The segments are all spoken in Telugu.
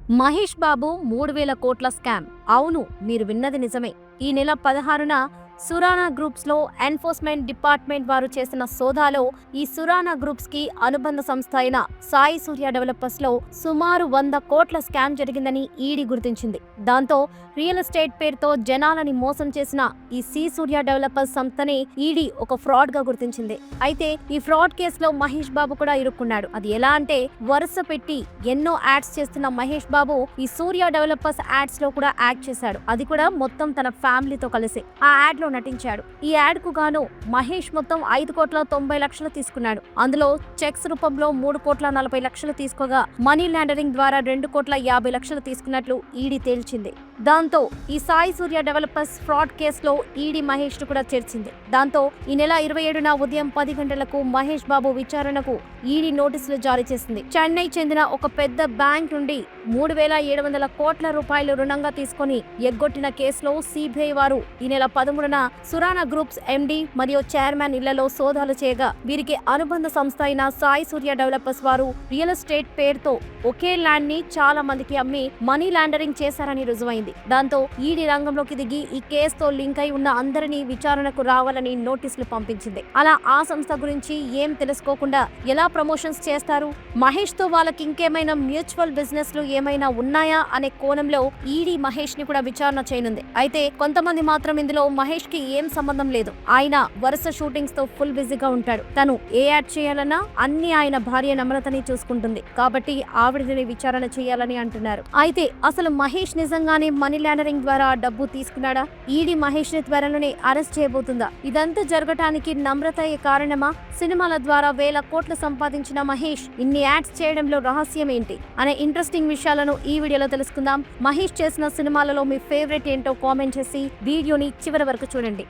మహేష్ బాబు 3,000 కోట్ల స్కామ్. అవును, మీరు విన్నది నిజమే. ఈ నెల 16న సురానా గ్రూప్స్ లో ఎన్ఫోర్స్మెంట్ డిపార్ట్మెంట్ వారు చేసిన సోదాలో ఈ సురానా గ్రూప్స్ కి అనుబంధ సంస్థ అయిన సాయి సూర్య డెవలపర్స్ లో సుమారు 100 కోట్ల స్కామ్ జరిగిందని ఈడీ గుర్తించింది. దాంతో రియల్ ఎస్టేట్ పేరుతో జనాలని మోసం చేసిన ఈ సూర్య డెవలపర్స్ సంస్థని ఈడీ ఒక ఫ్రాడ్ గా గుర్తించింది. అయితే ఈ ఫ్రాడ్ కేసులో మహేష్ బాబు కూడా ఇరుక్కున్నాడు. అది ఎలా అంటే, వరుస పెట్టి ఎన్నో యాడ్స్ చేస్తున్న మహేష్ బాబు ఈ సూర్య డెవలపర్స్ యాడ్స్ లో కూడా యాక్ట్ చేశాడు. అది కూడా మొత్తం తన ఫ్యామిలీతో కలిసి ఆ యాడ్ లో నటించాడు. ఈ యాడ్ కు గాను మహేష్ మొత్తం 5,90,00,000 తీసుకున్నాడు. అందులో చెక్స్ రూపంలో 3,40,00,000 తీసుకోగా మనీ లాండరింగ్ ద్వారా 2,50,00,000 తీసుకున్నట్లు ఈడీ తేల్చింది. దాంతో ఈ సాయి సూర్య డెవలపర్స్ ఫ్రాడ్ కేసులో ఈడీ మహేష్ ను కూడా చేర్చింది. దాంతో ఈ నెల 27న ఉదయం 10 గంటలకు మహేష్ బాబు విచారణకు ఈడీ నోటీసులు జారీ చేసింది. చెన్నై చెందిన ఒక పెద్ద బ్యాంక్ నుండి 3,700 కోట్ల రూపాయలు రుణంగా తీసుకుని ఎగ్గొట్టిన కేసులో సిబిఐ వారు ఈ నెల 13న సురానా గ్రూప్స్ ఎండీ మరియు చైర్మన్ ఇళ్లలో సోదాలు చేయగా వీరికి అనుబంధ సంస్థ అయిన సాయి సూర్య డెవలపర్స్ వారు రియల్ ఎస్టేట్ పేరుతో ఒకే ల్యాండ్ ని చాలా మందికి అమ్మి మనీ లాండరింగ్ చేశారని రుజువైంది. దాంతో ఈడీ రంగంలోకి దిగి ఈ కేసుతో లింక్ అయి ఉన్న అందరినీ విచారణకు రావాలని నోటీసులు పంపించింది. అలా ఆ సంస్థ గురించి ఏం తెలుసుకోకుండా ఎలా ప్రమోషన్స్ చేస్తారు, మహేష్ తో వాళ్ళకి ఇంకేమైనా మ్యూచువల్ బిజినెస్ లు ఏమైనా ఉన్నాయా అనే కోణంలో ఈడీ మహేష్ ని కూడా విచారణ చేయనుంది. అయితే కొంతమంది మాత్రం ఇందులో మహేష్ కి ఏం సంబంధం లేదు. ఆయన వరుస షూటింగ్స్ తో ఫుల్ బిజీగా ఉంటాడు. తను ఏ యాడ్ చేయాలన్నా అన్ని ఆయన భార్య నమ్రతని చూసుకుంటుంది కాబట్టి ఆవిడని విచారణ చేయాలని అంటున్నారు. అయితే అసలు మహేష్ నిజంగానే మనీ లాండరింగ్ ద్వారా డబ్బు తీసుకున్నాడా? ఈడీ మహేష్ ని త్వరలోనే అరెస్ట్ చేయబోతుందా? ఇదంతా జరగటానికి నమ్రతయే కారణమా? సినిమాల ద్వారా వేల కోట్లు సంపాదించిన మహేష్ ఇన్ని యాడ్స్ చేయడంలో రహస్యం ఏంటి అనే ఇంట్రెస్టింగ్ విషయాలను ఈ వీడియోలో తెలుసుకుందాం. మహేష్ చేసిన సినిమాలలో మీ ఫేవరెట్ ఏంటో కామెంట్ చేసి వీడియోని చివరి వరకు చూడండి.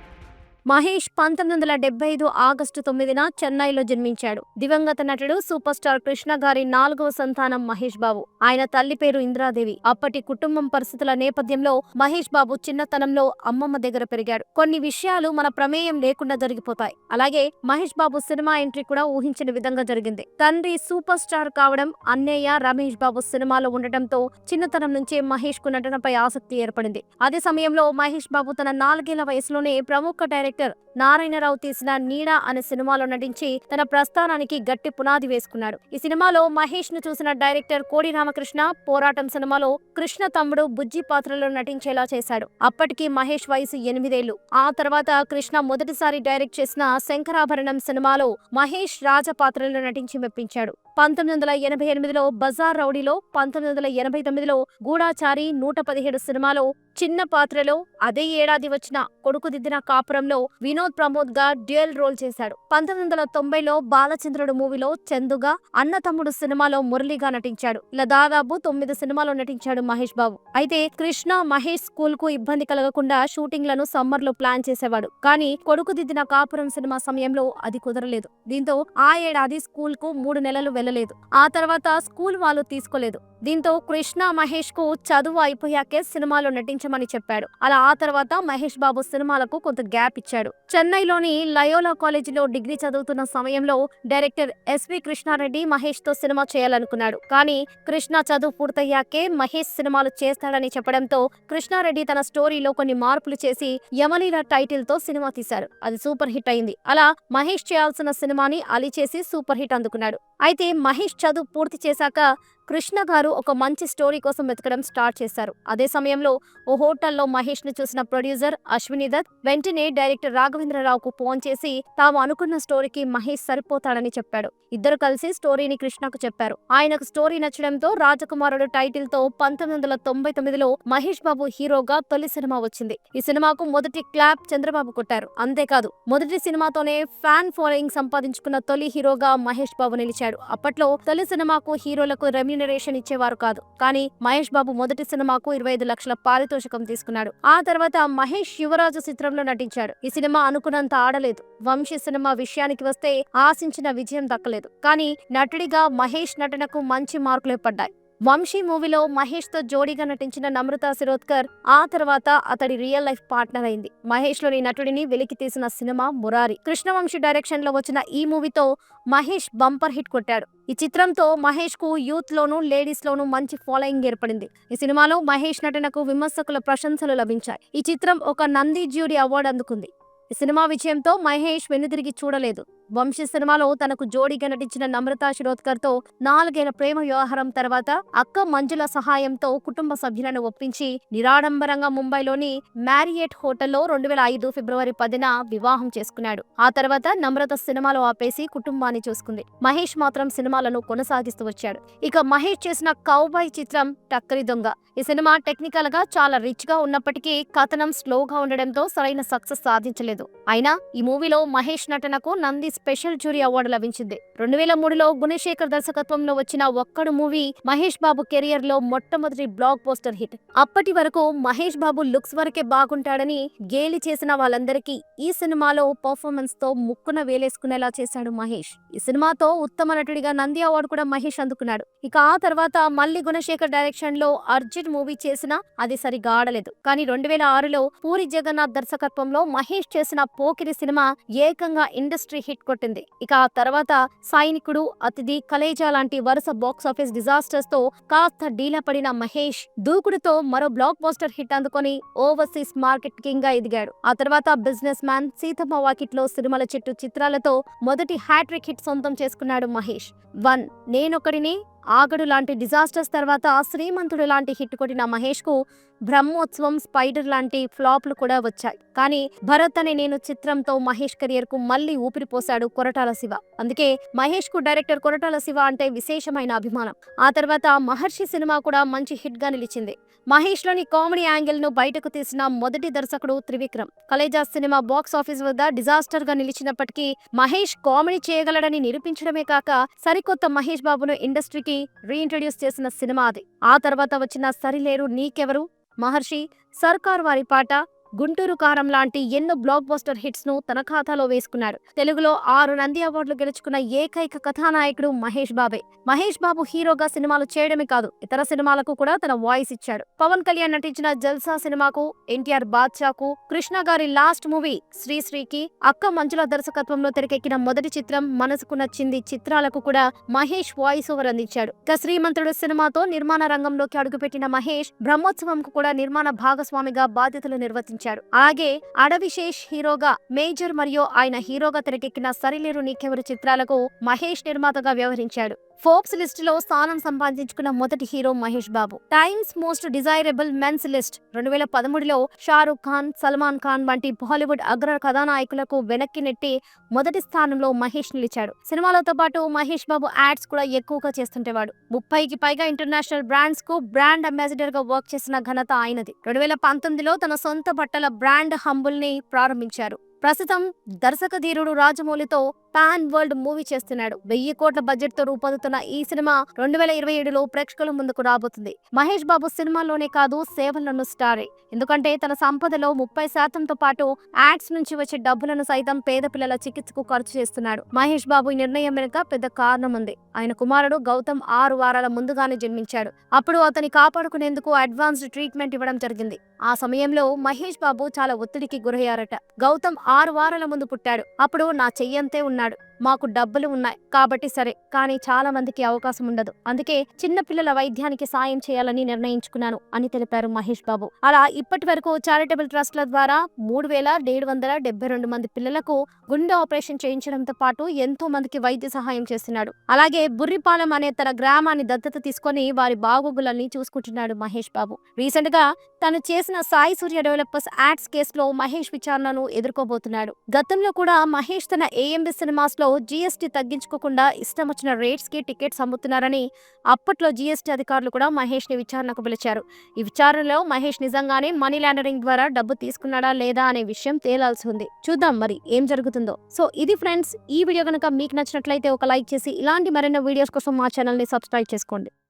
మహేష్ 1975 ఆగస్టు 9న చెన్నైలో జన్మించాడు. దివంగత నటుడు సూపర్ స్టార్ కృష్ణ గారి 4వ సంతానం మహేష్ బాబు. ఆయన తల్లి పేరు ఇంద్రాదేవి. అప్పటి కుటుంబం పరిస్థితుల నేపథ్యంలో మహేష్ బాబు చిన్నతనంలో అమ్మమ్మ దగ్గర పెరిగాడు. కొన్ని విషయాలు మన ప్రమేయం లేకుండా జరిగిపోతాయి. అలాగే మహేష్ బాబు సినిమా ఎంట్రీ కూడా ఊహించిన విధంగా జరిగింది. తండ్రి సూపర్ స్టార్ కావడం, అన్నయ్య రమేష్ బాబు సినిమాలో ఉండటంతో చిన్నతనం నుంచే మహేష్ కు నటనపై ఆసక్తి ఏర్పడింది. అదే సమయంలో మహేష్ బాబు తన 4 ఏళ్ల వయసులోనే ప్రముఖ డైరెక్టర్ నారాయణరావు తీసిన నీడా అనే సినిమాలో నటించి తన ప్రస్థానానికి గట్టి పునాది వేసుకున్నాడు. ఈ సినిమాలో మహేష్ ను చూసిన డైరెక్టర్ కోడి రామకృష్ణ పోరాటం సినిమాలో కృష్ణ తమ్ముడు బుజ్జి పాత్రలో నటించేలా చేశాడు. అప్పటికి మహేష్ వయసు 8 ఏళ్లు. ఆ తర్వాత కృష్ణ మొదటిసారి డైరెక్ట్ చేసిన శంకరాభరణం సినిమాలో మహేష్ రాజ పాత్రలో నటించి మెప్పించాడు. 1988లో బజార్ రౌడీలో, 1989లో గూఢాచారి, 117 సినిమాలో చిన్న పాత్రలో, అదే ఏడాది వచ్చిన కొడుకుదిద్దిన కాపురంలో వినోద్ ప్రమోద్ గా డ్యూయల్ రోల్ చేశాడు. 1990లో బాలచంద్రుడు మూవీలో చందుగా, అన్న తమ్ముడు సినిమాలో మురళిగా నటించాడు. ఇలా దాదాపు 9 సినిమాలో నటించాడు మహేష్ బాబు. అయితే కృష్ణ మహేష్ స్కూల్ కు ఇబ్బంది కలగకుండా షూటింగ్లను సమ్మర్ లో ప్లాన్ చేసేవాడు. కానీ కొడుకుదిద్దిన కాపురం సినిమా సమయంలో అది కుదరలేదు. దీంతో ఆ ఏడాది స్కూల్ కు 3 నెలలు వెళ్ళలేదు. ఆ తర్వాత స్కూల్ వాళ్ళు తీసుకోలేదు. దీంతో కృష్ణ మహేష్ కు చదువు అయిపోయాకే సినిమాలో నటించమని చెప్పాడు. అలా ఆ తర్వాత మహేష్ బాబు సినిమాలకు కొంత గ్యాప్ ఇచ్చాడు. చెన్నైలోని లయోలా కాలేజీలో డిగ్రీ చదువుతున్న సమయంలో డైరెక్టర్ ఎస్వి కృష్ణారెడ్డి మహేష్ తో సినిమా చేయాలనుకున్నాడు. కానీ కృష్ణ చదువు పూర్తయ్యాకే మహేష్ సినిమాలు చేస్తాడని చెప్పడంతో కృష్ణారెడ్డి తన స్టోరీలో కొన్ని మార్పులు చేసి యమలీల టైటిల్ తో సినిమా తీశారు. అది సూపర్ హిట్ అయింది. అలా మహేష్ చేయాల్సిన సినిమాని అలీ చేసి సూపర్ హిట్ అందుకున్నాడు. అయితే మహేష్ చదువు పూర్తి చేశాక కృష్ణ గారు ఒక మంచి స్టోరీ కోసం వెతకడం స్టార్ట్ చేశారు. అదే సమయంలో ఓ హోటల్లో మహేష్ ను చూసిన ప్రొడ్యూసర్ అశ్విని దత్ వెంటనే డైరెక్టర్ రాఘవేంద్రరావుకు ఫోన్ చేసి తాము అనుకున్న స్టోరీకి మహేష్ సరిపోతాడని చెప్పాడు. ఇద్దరు కలిసి స్టోరీని కృష్ణకు చెప్పారు. ఆయనకు స్టోరీ నచ్చడంతో రాజకుమారుడు టైటిల్ తో 1999లో మహేష్ బాబు హీరోగా తొలి సినిమా వచ్చింది. ఈ సినిమాకు మొదటి క్లాప్ చంద్రబాబు కొట్టారు. అంతేకాదు మొదటి సినిమాతోనే ఫ్యాన్ ఫాలోయింగ్ సంపాదించుకున్న తొలి హీరోగా మహేష్ బాబు నిలిచాడు. అప్పట్లో తొలి సినిమాకు హీరోలకు రెమ్యూనరేషన్ ఇచ్చేవారు కాదు. కానీ మహేష్ బాబు మొదటి సినిమాకు 25 లక్షల పారితోషికం తీసుకున్నాడు. ఆ తర్వాత మహేష్ యువరాజు చిత్రంలో నటించాడు. ఈ సినిమా అనుకున్నంత ఆడలేదు. వంశీ సినిమా విషయానికి వస్తే ఆశించిన విజయం దక్కలేదు. కానీ నటుడిగా మహేష్ నటనకు మంచి మార్కులే పడ్డాయి. వంశీ మూవీలో మహేష్ తో జోడీగా నటించిన నమ్రతా శిరోద్కర్ ఆ తర్వాత అతడి రియల్ లైఫ్ పార్ట్నర్ అయింది. మహేష్ లోని నటుడిని వెలికి తీసిన సినిమా మురారి. కృష్ణవంశీ డైరెక్షన్ లో వచ్చిన ఈ మూవీతో మహేష్ బంపర్ హిట్ కొట్టాడు. ఈ చిత్రంతో మహేష్ కు యూత్ లోను లేడీస్ లోను మంచి ఫాలోయింగ్ ఏర్పడింది. ఈ సినిమాలో మహేష్ నటనకు విమర్శకుల ప్రశంసలు లభించాయి. ఈ చిత్రం ఒక నంది జ్యూరీ అవార్డు అందుకుంది. ఈ సినిమా విజయంతో మహేష్ వెనుదిరిగి చూడలేదు. వంశీ సినిమాలో తనకు జోడీగా నటించిన నమ్రతా శిరోద్కర్ తో 4 ఏళ్ల ప్రేమ వ్యవహారం తర్వాత అక్క మంజుల సహాయంతో కుటుంబ సభ్యులను ఒప్పించి నిరాడంబరంగా ముంబైలోని మ్యారియట్ హోటల్లో 2005 ఫిబ్రవరి 10న వివాహం చేసుకున్నాడు. ఆ తర్వాత నమ్రత సినిమాలో ఆపేసి కుటుంబాన్ని చూసుకుంది. మహేష్ మాత్రం సినిమాలను కొనసాగిస్తూ వచ్చాడు. ఇక మహేష్ చేసిన కౌబాయ్ చిత్రం టక్కరి దొంగ. ఈ సినిమా టెక్నికల్ గా చాలా రిచ్ గా ఉన్నప్పటికీ కథనం స్లోగా ఉండడంతో సరైన సక్సెస్ సాధించలేదు. అయినా ఈ మూవీలో మహేష్ నటనకు నంది స్పెషల్ జ్యూరీ అవార్డు లభించింది. 2003లో గుణశేఖర్ దర్శకత్వంలో వచ్చిన ఒక్కడు మూవీ మహేష్ బాబు కెరియర్ లో మొట్టమొదటి బ్లాక్ పోస్టర్ హిట్. అప్పటి వరకు మహేష్ బాబు లుక్స్ వరకే బాగుంటాడని గేలి చేసిన వాళ్ళందరికీ ఈ సినిమాలో పర్ఫార్మెన్స్ తో ముక్కున వేలేసుకునేలా చేశాడు మహేష్. ఈ సినిమాతో ఉత్తమ నటుడిగా నంది అవార్డు కూడా మహేష్ అందుకున్నాడు. ఇక ఆ తర్వాత మళ్ళీ గుణశేఖర్ డైరెక్షన్ లో అర్జున్ మూవీ చేసినా అది సరిగా ఆడలేదు. కానీ 2006లో పూరి జగన్నాథ్ దర్శకత్వంలో మహేష్ చేసిన పోకిరి సినిమా ఏకంగా ఇండస్ట్రీ హిట్ కొట్టింది. ఇక ఆ తర్వాత సైనికుడు, అతిథి, కలేజా లాంటి వరుస బాక్స్ ఆఫీస్ డిజాస్టర్స్ తో కాస్త డీలా పడిన మహేష్ దూకుడుతో మరో బ్లాక్ బస్టర్ హిట్ అందుకొని ఓవర్సీస్ మార్కెట్ కింగ్ గా ఎదిగాడు. ఆ తర్వాత బిజినెస్ మ్యాన్, సీతమ్మ వాకిట్లో సిరిమల చెట్టు చిత్రాలతో మొదటి హ్యాట్రిక్ హిట్ సొంతం చేసుకున్నాడు మహేష్. 1, నేనొకడిని, ఆగడు లాంటి డిజాస్టర్స్ తర్వాత శ్రీమంతుడు లాంటి హిట్ కొట్టిన మహేష్ కు బ్రహ్మోత్సవం, స్పైడర్ లాంటి ఫ్లాప్లు కూడా వచ్చాయి. కానీ భరత్ అనే నేను చిత్రంతో మహేష్ కెరియర్ కు మళ్లీ ఊపిరిపోశాడు కొరటాల శివ. అందుకే మహేష్ కు డైరెక్టర్ కొరటాల శివ అంటే విశేషమైన అభిమానం. ఆ తర్వాత మహర్షి సినిమా కూడా మంచి హిట్ గా నిలిచింది. మహేష్ లోని కామెడీ యాంగిల్ ను బయటకు తీసిన మొదటి దర్శకుడు Trivikram. Khaleja cinema box office వద్ద డిజాస్టర్ గా నిలిచినప్పటికీ మహేష్ కామెడీ చేయగలడని నిరూపించడమే కాక సరికొత్త మహేష్ బాబును ఇండస్ట్రీకి రీఇంట్రడ్యూస్ చేసిన సినిమా అది. ఆ తర్వాత వచ్చిన సరిలేరు, నీకెవరు, మహర్షి, సర్కార్ వారి పాట, గుంటూరు కారం లాంటి ఎన్నో బ్లాక్ బస్టర్ హిట్స్ ను తన ఖాతాలో వేసుకున్నాడు. తెలుగులో 6 నంది అవార్డులు గెలుచుకున్న ఏకైక కథానాయకుడు మహేష్ బాబే. మహేష్ బాబు హీరోగా సినిమాలు చేయడమే కాదు, ఇతర సినిమాలకు కూడా తన వాయిస్ ఇచ్చాడు. పవన్ కళ్యాణ్ నటించిన జల్సా సినిమాకు, ఎన్టీఆర్ బాద్షాకు, కృష్ణ గారి లాస్ట్ మూవీ శ్రీశ్రీకి, అక్క మంజుల దర్శకత్వంలో తెరకెక్కిన మొదటి చిత్రం మనసుకు నచ్చింది చిత్రాలకు కూడా మహేష్ వాయిస్ ఓవర్ అందించాడు. ఇక శ్రీమంతుడు సినిమాతో నిర్మాణ రంగంలోకి అడుగుపెట్టిన మహేష్ బ్రహ్మోత్సవంకు కూడా నిర్మాణ భాగస్వామిగా బాధ్యతలు నిర్వర్తించాడు. అలాగే అడవిశేష్ హీరోగా, మేజర్ మరియు ఆయన హీరోగా తెరకెక్కిన సరిలేరు, నీకెవరు చిత్రాలకు మహేష్ నిర్మాతగా వ్యవహరించాడు. ఫోర్బ్స్ లిస్ట్ లో స్థానం సంపాదించుకున్న మొదటి hero Mahesh Babu. Times most desirable men's list 2013లో షారుఖ్ ఖాన్, సల్మాన్ ఖాన్ వంటి బాలీవుడ్ అగ్ర కథానాయకులకు వెనక్కి నెట్టి మొదటి స్థానంలో మహేష్ నిలిచాడు. సినిమాలతో పాటు మహేష్ బాబు యాడ్స్ కూడా ఎక్కువగా చేస్తుంటేవాడు. 30కి పైగా ఇంటర్నేషనల్ బ్రాండ్స్ కు బ్రాండ్ అంబాసిడర్ గా వర్క్ చేసిన ఘనత ఆయనది. 2019లో తన సొంత బట్టల బ్రాండ్ హంబుల్ ని ప్రారంభించారు. ప్రస్తుతం దర్శక ధీరుడు రాజమౌళితో పాన్ వరల్డ్ మూవీ చేస్తున్నాడు. 1000 కోట్ల బడ్జెట్ తో రూపొందుతున్న ఈ సినిమా 2027లో ప్రేక్షకుల ముందుకు రాబోతుంది. మహేష్ బాబు సినిమాల్లోనే కాదు, సేవలను స్టారే. ఎందుకంటే తన సంపదలో 30%తో పాటు యాడ్స్ నుంచి వచ్చే డబ్బులను సైతం పేద పిల్లల చికిత్సకు ఖర్చు చేస్తున్నాడు. మహేష్ బాబు ఈ నిర్ణయం వెనుక పెద్ద కారణం ఉంది. ఆయన కుమారుడు గౌతమ్ 6 వారాల ముందుగానే జన్మించాడు. అప్పుడు అతని కాపాడుకునేందుకు అడ్వాన్స్డ్ ట్రీట్మెంట్ ఇవ్వడం జరిగింది. ఆ సమయంలో మహేష్ బాబు చాలా ఒత్తిడికి గురయ్యారట. గౌతమ్ 6 వారాల ముందు పుట్టాడు. అప్పుడు నా చెయ్యంతే ఉన్నాడు, మాకు డబ్బులు ఉన్నాయి కాబట్టి సరే, కానీ చాలా మందికి అవకాశం ఉండదు. అందుకే చిన్న పిల్లల వైద్యానికి సాయం చేయాలని నిర్ణయించుకున్నాను అని తెలిపారు మహేష్ బాబు. అలా ఇప్పటి వరకు చారిటబుల్ ట్రస్ట్ల ద్వారా 3772 మంది పిల్లలకు గుండె ఆపరేషన్ చేయించడంతో పాటు ఎంతో మందికి వైద్య సహాయం చేస్తున్నాడు. అలాగే బుర్రిపాలెం అనే తన గ్రామాన్ని దత్తత తీసుకొని వారి బాగోగులన్నీ చూసుకుంటున్నాడు మహేష్ బాబు. రీసెంట్ గా తను చేసిన సాయి సూర్య డెవలపర్స్ యాడ్స్ కేసులో మహేష్ విచారణను ఎదుర్కోబోతున్నాడు. గతంలో కూడా మహేష్ తన ఏఎంబి సినిమాస్ లో జీఎస్టీ తగ్గించుకోకుండా ఇష్టం వచ్చిన రేట్స్ కి టికెట్స్ అమ్ముతున్నారని అప్పట్లో జీఎస్టీ అధికారులు కూడా మహేష్ ని విచారణకు పిలిచారు. ఈ విచారణలో మహేష్ నిజంగానే మనీ లాండరింగ్ ద్వారా డబ్బు తీసుకున్నాడా లేదా అనే విషయం తేలాల్సి ఉంది. చూద్దాం మరి ఏం జరుగుతుందో. సో ఇది ఫ్రెండ్స్, ఈ వీడియో కనుక మీకు నచ్చినట్లయితే ఒక లైక్ చేసి ఇలాంటి మరెన్నో వీడియోస్ కోసం మా ఛానల్ ని సబ్స్క్రైబ్ చేసుకోండి.